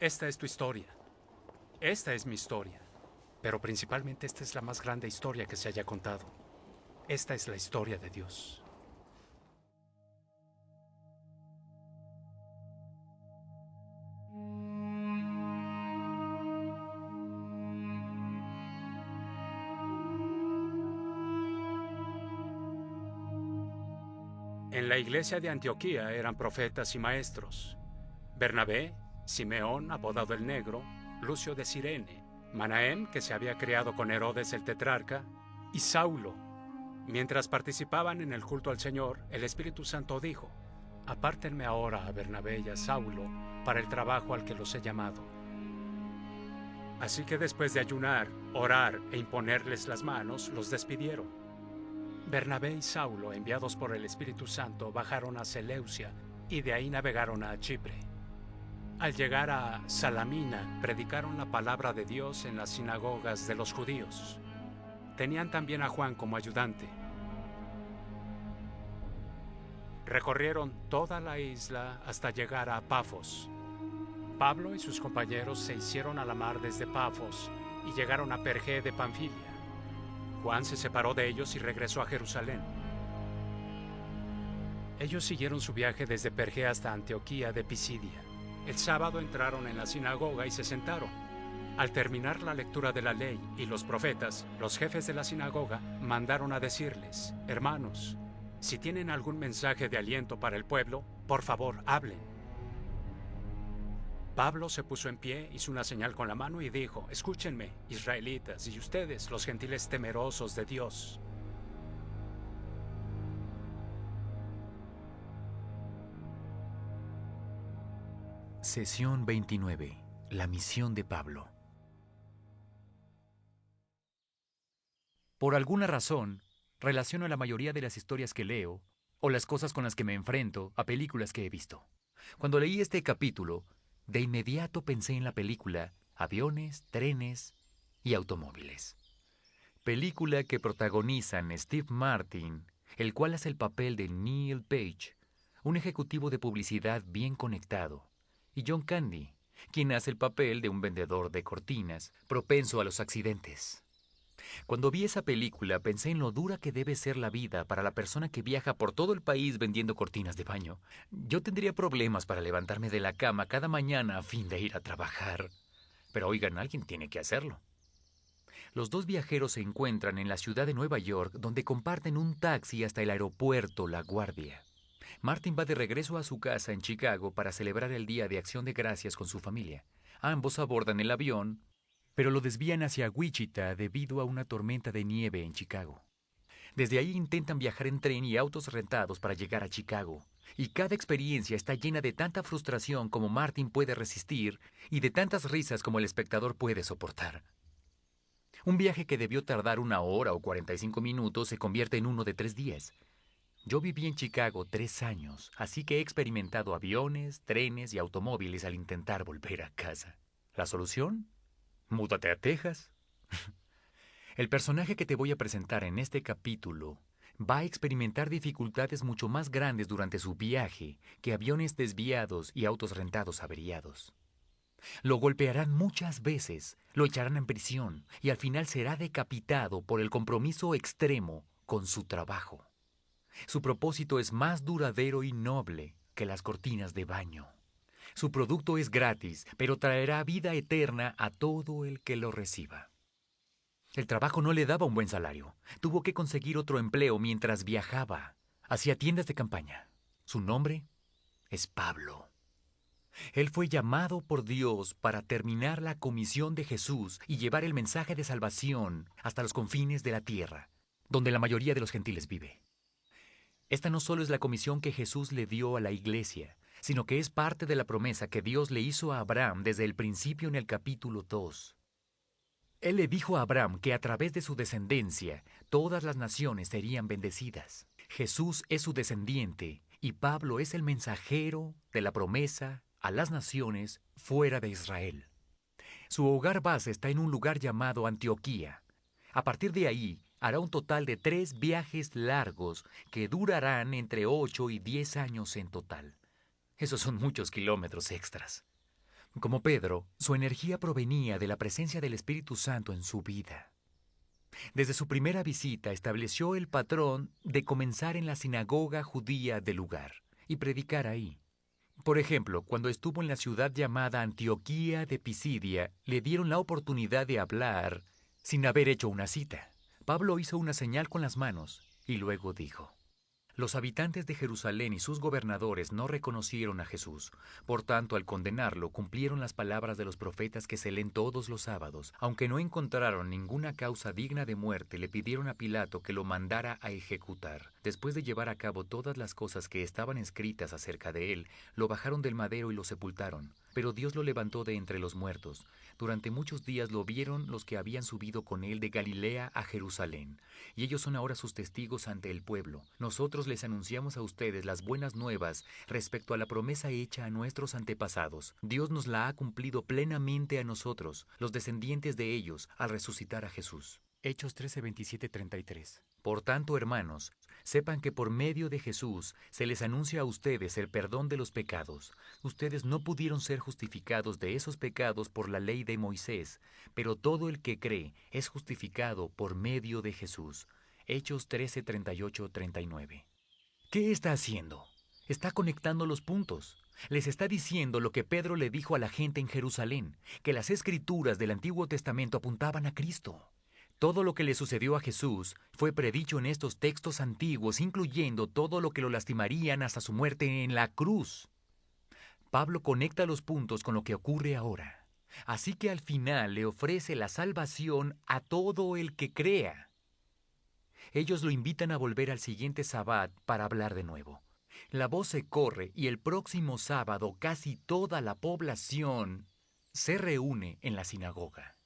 Esta es tu historia. Esta es mi historia. Pero principalmente esta es la más grande historia que se haya contado. Esta es la historia de Dios. En la iglesia de Antioquía eran profetas y maestros. Bernabé, Simeón, apodado el Negro, Lucio de Cirene, Manahem, que se había criado con Herodes el tetrarca, y Saulo. Mientras participaban en el culto al Señor, el Espíritu Santo dijo: apártenme ahora a Bernabé y a Saulo para el trabajo al que los he llamado. Así que después de ayunar, orar e imponerles las manos, los despidieron. Bernabé y Saulo, enviados por el Espíritu Santo, bajaron a Seleucia y de ahí navegaron a Chipre. Al llegar a Salamina, predicaron la palabra de Dios en las sinagogas de los judíos. Tenían también a Juan como ayudante. Recorrieron toda la isla hasta llegar a Pafos. Pablo y sus compañeros se hicieron a la mar desde Pafos y llegaron a Perge de Panfilia. Juan se separó de ellos y regresó a Jerusalén. Ellos siguieron su viaje desde Perge hasta Antioquía de Pisidia. El sábado entraron en la sinagoga y se sentaron. Al terminar la lectura de la ley y los profetas, los jefes de la sinagoga mandaron a decirles: hermanos, si tienen algún mensaje de aliento para el pueblo, por favor, hablen. Pablo se puso en pie, hizo una señal con la mano y dijo: escúchenme, israelitas, y ustedes, los gentiles temerosos de Dios. Sesión 29. La misión de Pablo. Por alguna razón, relaciono la mayoría de las historias que leo, o las cosas con las que me enfrento, a películas que he visto. Cuando leí este capítulo, de inmediato pensé en la película Aviones, trenes y automóviles. Película que protagonizan Steve Martin, el cual hace el papel de Neil Page, un ejecutivo de publicidad bien conectado, y John Candy, quien hace el papel de un vendedor de cortinas propenso a los accidentes. Cuando vi esa película pensé en lo dura que debe ser la vida para la persona que viaja por todo el país vendiendo cortinas de baño. Yo tendría problemas para levantarme de la cama cada mañana a fin de ir a trabajar. Pero oigan, alguien tiene que hacerlo. Los dos viajeros se encuentran en la ciudad de Nueva York, donde comparten un taxi hasta el aeropuerto La Guardia. Martin va de regreso a su casa en Chicago para celebrar el Día de Acción de Gracias con su familia. Ambos abordan el avión, pero lo desvían hacia Wichita debido a una tormenta de nieve en Chicago. Desde ahí intentan viajar en tren y autos rentados para llegar a Chicago. Y cada experiencia está llena de tanta frustración como Martin puede resistir y de tantas risas como el espectador puede soportar. Un viaje que debió tardar 1 hora o 45 minutos se convierte en uno de 3 días. Yo viví en Chicago 3 años, así que he experimentado aviones, trenes y automóviles al intentar volver a casa. ¿La solución? Múdate a Texas. El personaje que te voy a presentar en este capítulo va a experimentar dificultades mucho más grandes durante su viaje que aviones desviados y autos rentados averiados. Lo golpearán muchas veces, lo echarán en prisión y al final será decapitado por el compromiso extremo con su trabajo. Su propósito es más duradero y noble que las cortinas de baño. Su producto es gratis, pero traerá vida eterna a todo el que lo reciba. El trabajo no le daba un buen salario. Tuvo que conseguir otro empleo mientras viajaba. Hacía tiendas de campaña. Su nombre es Pablo. Él fue llamado por Dios para terminar la comisión de Jesús y llevar el mensaje de salvación hasta los confines de la tierra, donde la mayoría de los gentiles vive. Esta no solo es la comisión que Jesús le dio a la iglesia, sino que es parte de la promesa que Dios le hizo a Abraham desde el principio en el capítulo 2. Él le dijo a Abraham que a través de su descendencia todas las naciones serían bendecidas. Jesús es su descendiente y Pablo es el mensajero de la promesa a las naciones fuera de Israel. Su hogar base está en un lugar llamado Antioquía. A partir de ahí, hará un total de 3 viajes largos que durarán entre 8 y 10 años en total. Esos son muchos kilómetros extras. Como Pedro, su energía provenía de la presencia del Espíritu Santo en su vida. Desde su primera visita estableció el patrón de comenzar en la sinagoga judía del lugar y predicar ahí. Por ejemplo, cuando estuvo en la ciudad llamada Antioquía de Pisidia, le dieron la oportunidad de hablar sin haber hecho una cita. Pablo hizo una señal con las manos y luego dijo: los habitantes de Jerusalén y sus gobernadores no reconocieron a Jesús. Por tanto, al condenarlo, cumplieron las palabras de los profetas que se leen todos los sábados. Aunque no encontraron ninguna causa digna de muerte, le pidieron a Pilato que lo mandara a ejecutar. Después de llevar a cabo todas las cosas que estaban escritas acerca de él, lo bajaron del madero y lo sepultaron. Pero Dios lo levantó de entre los muertos. Durante muchos días lo vieron los que habían subido con él de Galilea a Jerusalén, y ellos son ahora sus testigos ante el pueblo. Nosotros les anunciamos a ustedes las buenas nuevas respecto a la promesa hecha a nuestros antepasados. Dios nos la ha cumplido plenamente a nosotros, los descendientes de ellos, al resucitar a Jesús. Hechos 13, 27, 33. Por tanto, hermanos, sepan que por medio de Jesús se les anuncia a ustedes el perdón de los pecados. Ustedes no pudieron ser justificados de esos pecados por la ley de Moisés, pero todo el que cree es justificado por medio de Jesús. Hechos 13, 38, 39. ¿Qué está haciendo? Está conectando los puntos. Les está diciendo lo que Pedro le dijo a la gente en Jerusalén, que las escrituras del Antiguo Testamento apuntaban a Cristo. Todo lo que le sucedió a Jesús fue predicho en estos textos antiguos, incluyendo todo lo que lo lastimarían hasta su muerte en la cruz. Pablo conecta los puntos con lo que ocurre ahora. Así que al final le ofrece la salvación a todo el que crea. Ellos lo invitan a volver al siguiente sabbat para hablar de nuevo. La voz se corre y el próximo sábado casi toda la población se reúne en la sinagoga.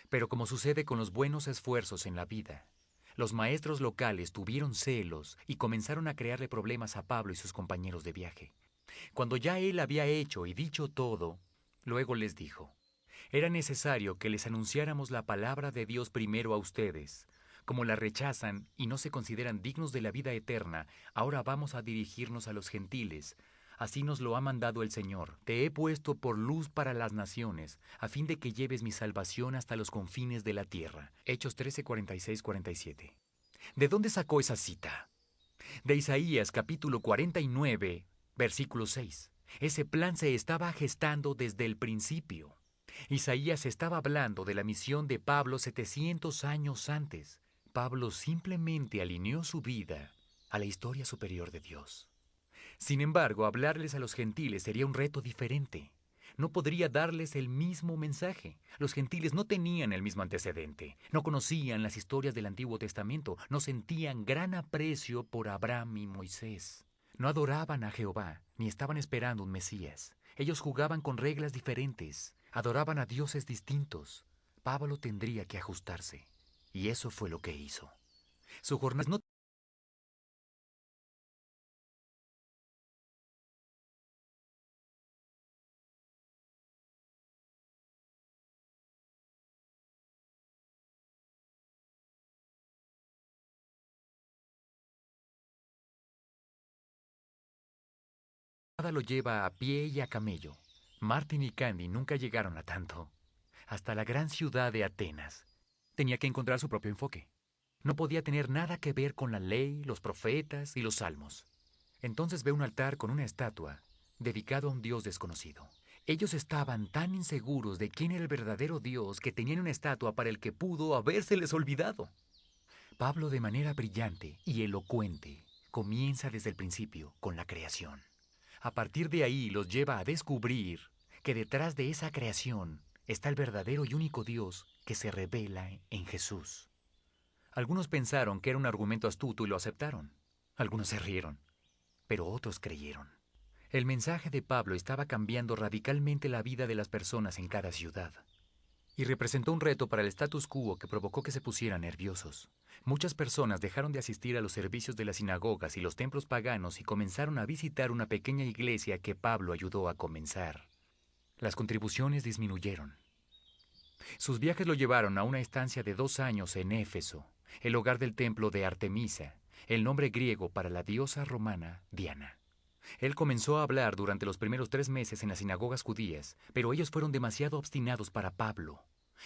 Pero como sucede con los buenos esfuerzos en la vida, los maestros locales tuvieron celos y comenzaron a crearle problemas a Pablo y sus compañeros de viaje. Cuando ya él había hecho y dicho todo, luego les dijo: era necesario que les anunciáramos la palabra de Dios primero a ustedes. Como la rechazan y no se consideran dignos de la vida eterna, ahora vamos a dirigirnos a los gentiles. Así nos lo ha mandado el Señor. Te he puesto por luz para las naciones, a fin de que lleves mi salvación hasta los confines de la tierra. Hechos 13, 46, 47. ¿De dónde sacó esa cita? De Isaías capítulo 49, versículo 6. Ese plan se estaba gestando desde el principio. Isaías estaba hablando de la misión de Pablo 700 años antes. Pablo simplemente alineó su vida a la historia superior de Dios. Sin embargo, hablarles a los gentiles sería un reto diferente. No podría darles el mismo mensaje. Los gentiles no tenían el mismo antecedente, no conocían las historias del Antiguo Testamento, no sentían gran aprecio por Abraham y Moisés. No adoraban a Jehová, ni estaban esperando un Mesías. Ellos jugaban con reglas diferentes, adoraban a dioses distintos. Pablo tendría que ajustarse, y eso fue lo que hizo. Su jornada no lo lleva a pie y a camello. Martin y Candy nunca llegaron a tanto. Hasta la gran ciudad de Atenas. Tenía que encontrar su propio enfoque. No podía tener nada que ver con la ley, los profetas y los salmos. Entonces ve un altar con una estatua dedicado a un Dios desconocido. Ellos estaban tan inseguros de quién era el verdadero Dios que tenían una estatua para el que pudo habérseles olvidado. Pablo, de manera brillante y elocuente, comienza desde el principio con la creación. A partir de ahí los lleva a descubrir que detrás de esa creación está el verdadero y único Dios que se revela en Jesús. Algunos pensaron que era un argumento astuto y lo aceptaron. Algunos se rieron, pero otros creyeron. El mensaje de Pablo estaba cambiando radicalmente la vida de las personas en cada ciudad. Y representó un reto para el status quo que provocó que se pusieran nerviosos. Muchas personas dejaron de asistir a los servicios de las sinagogas y los templos paganos y comenzaron a visitar una pequeña iglesia que Pablo ayudó a comenzar. Las contribuciones disminuyeron. Sus viajes lo llevaron a una estancia de 2 años en Éfeso, el hogar del templo de Artemisa, el nombre griego para la diosa romana Diana. Él comenzó a hablar durante los primeros 3 meses en las sinagogas judías, pero ellos fueron demasiado obstinados para Pablo.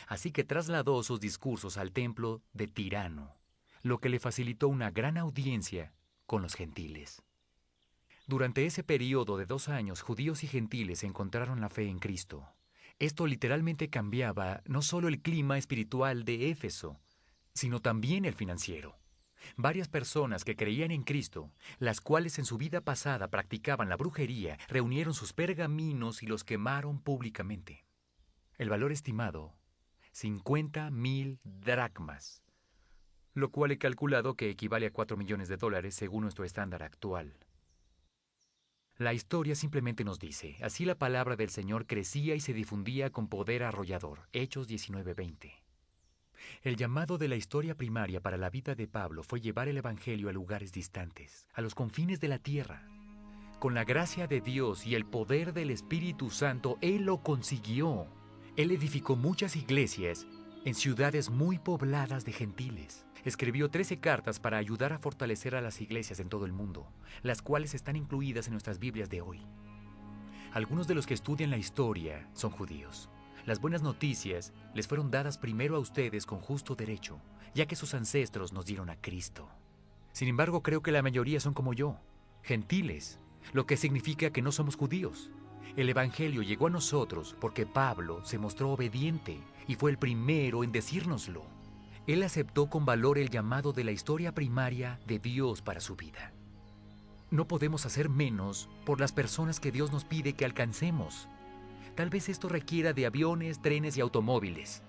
Así que trasladó sus discursos al templo de Tirano, lo que le facilitó una gran audiencia con los gentiles. Durante ese periodo de 2 años, judíos y gentiles encontraron la fe en Cristo. Esto literalmente cambiaba no solo el clima espiritual de Éfeso, sino también el financiero. Varias personas que creían en Cristo, las cuales en su vida pasada practicaban la brujería, reunieron sus pergaminos y los quemaron públicamente. El valor estimado, 50,000 dracmas, lo cual he calculado que equivale a $4 millones según nuestro estándar actual. La historia simplemente nos dice, así la palabra del Señor crecía y se difundía con poder arrollador. Hechos 19:20. El llamado de la historia primaria para la vida de Pablo fue llevar el Evangelio a lugares distantes, a los confines de la tierra. Con la gracia de Dios y el poder del Espíritu Santo, Él lo consiguió. Él edificó muchas iglesias en ciudades muy pobladas de gentiles. Escribió 13 cartas para ayudar a fortalecer a las iglesias en todo el mundo, las cuales están incluidas en nuestras Biblias de hoy. Algunos de los que estudian la historia son judíos. Las buenas noticias les fueron dadas primero a ustedes con justo derecho, ya que sus ancestros nos dieron a Cristo. Sin embargo, creo que la mayoría son como yo, gentiles, lo que significa que no somos judíos. El Evangelio llegó a nosotros porque Pablo se mostró obediente y fue el primero en decírnoslo. Él aceptó con valor el llamado de la historia primaria de Dios para su vida. No podemos hacer menos por las personas que Dios nos pide que alcancemos. Tal vez esto requiera de aviones, trenes y automóviles.